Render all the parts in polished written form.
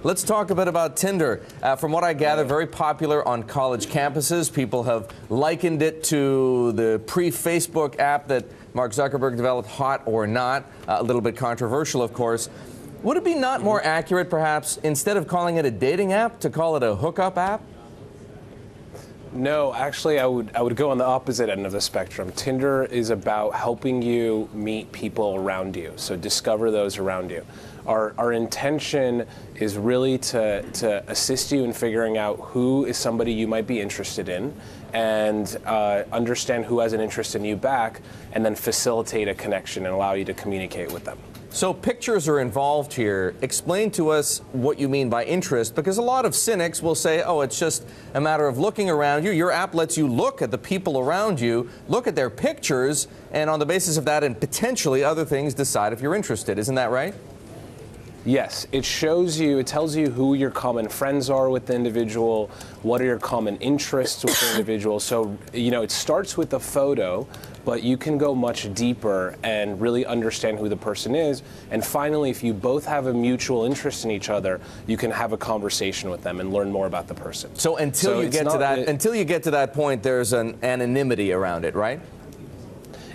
Let's talk a bit about Tinder. From what I gather, very popular on college campuses. People have likened it to the pre-Facebook app that Mark Zuckerberg developed, Hot or Not. A little bit controversial, of course. Would it be not more accurate, perhaps, instead of calling it a dating app, to call it a hookup app? No, actually, I would go on the opposite end of the spectrum. Tinder is about helping you meet people around you, so discover those around you. Our intention is really to assist you in figuring out who is somebody you might be interested in, and understand who has an interest in you back, and then facilitate a connection and allow you to communicate with them. So pictures are involved here. Explain to us what you mean by interest, because a lot of cynics will say, oh, it's just a matter of looking around you. Your app lets you look at the people around you, look at their pictures, and on the basis of that and potentially other things, decide if you're interested. Isn't that right? Yes, it shows you, it tells you who your common friends are with the individual, what are your common interests with the individual. So, you know, it starts with the photo, but you can go much deeper and really understand who the person is. And finally, if you both have a mutual interest in each other, you can have a conversation with them and learn more about the person. So until you get to that point, there's an anonymity around it, right?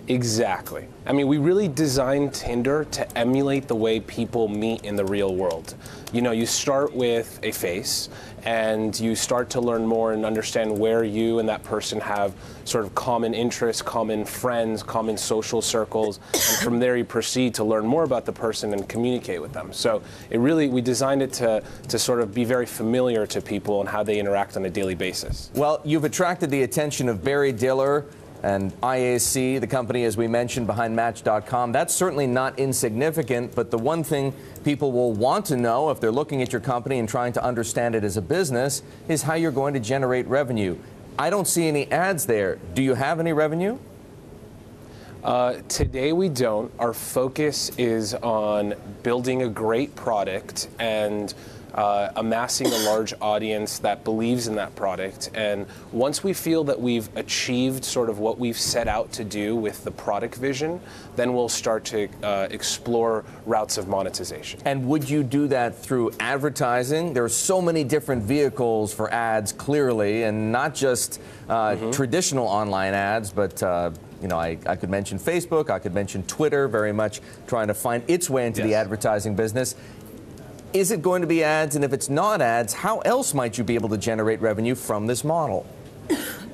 Exactly. I mean, we really designed Tinder to emulate the way people meet in the real world. You know, you start with a face, and you start to learn more and understand where you and that person have sort of common interests, common friends, common social circles, and from there you proceed to learn more about the person and communicate with them. So it really, we designed it to sort of be very familiar to people and how they interact on a daily basis. Well, you've attracted the attention of Barry Diller and IAC, the company, as we mentioned, behind Match.com. That's certainly not insignificant, but the one thing people will want to know if they're looking at your company and trying to understand it as a business is how you're going to generate revenue. I don't see any ads there. Do you have any revenue? Today we don't. Our focus is on building a great product and amassing a large audience that believes in that product. And once we feel that we've achieved sort of what we've set out to do with the product vision, then we'll start to explore routes of monetization. And would you do that through advertising? There are so many different vehicles for ads, clearly, and not just traditional online ads, but you know, I could mention Facebook, I could mention Twitter, very much trying to find its way into the advertising business. Is it going to be ads? And if it's not ads, how else might you be able to generate revenue from this model?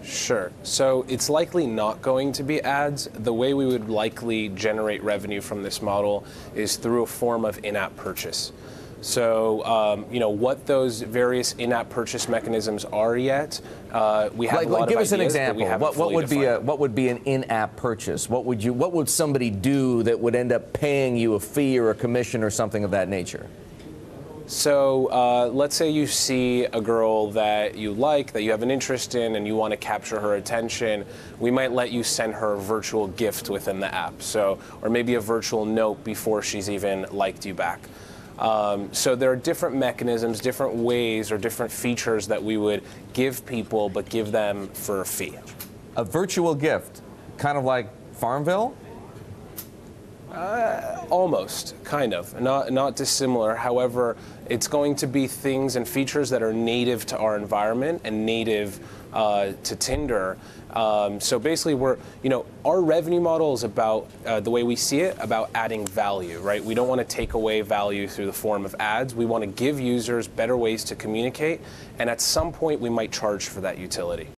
Sure. So it's likely not going to be ads. The way we would likely generate revenue from this model is through a form of in-app purchase. So, you know, what those various in-app purchase mechanisms are yet, we have a lot of ideas. Give us an example. What would be an in-app purchase? What would somebody do that would end up paying you a fee or a commission or something of that nature? So let's say you see a girl that you like, that you have an interest in, and you want to capture her attention. We might let you send her a virtual gift within the app, so, or maybe a virtual note before she's even liked you back. So there are different mechanisms, different ways, or different features that we would give people, but give them for a fee. A virtual gift, kind of like Farmville? Almost, kind of, not dissimilar. However, it's going to be things and features that are native to our environment and native to Tinder. So basically, our revenue model is about the way we see it, about adding value, right? We don't want to take away value through the form of ads. We want to give users better ways to communicate, and at some point, we might charge for that utility.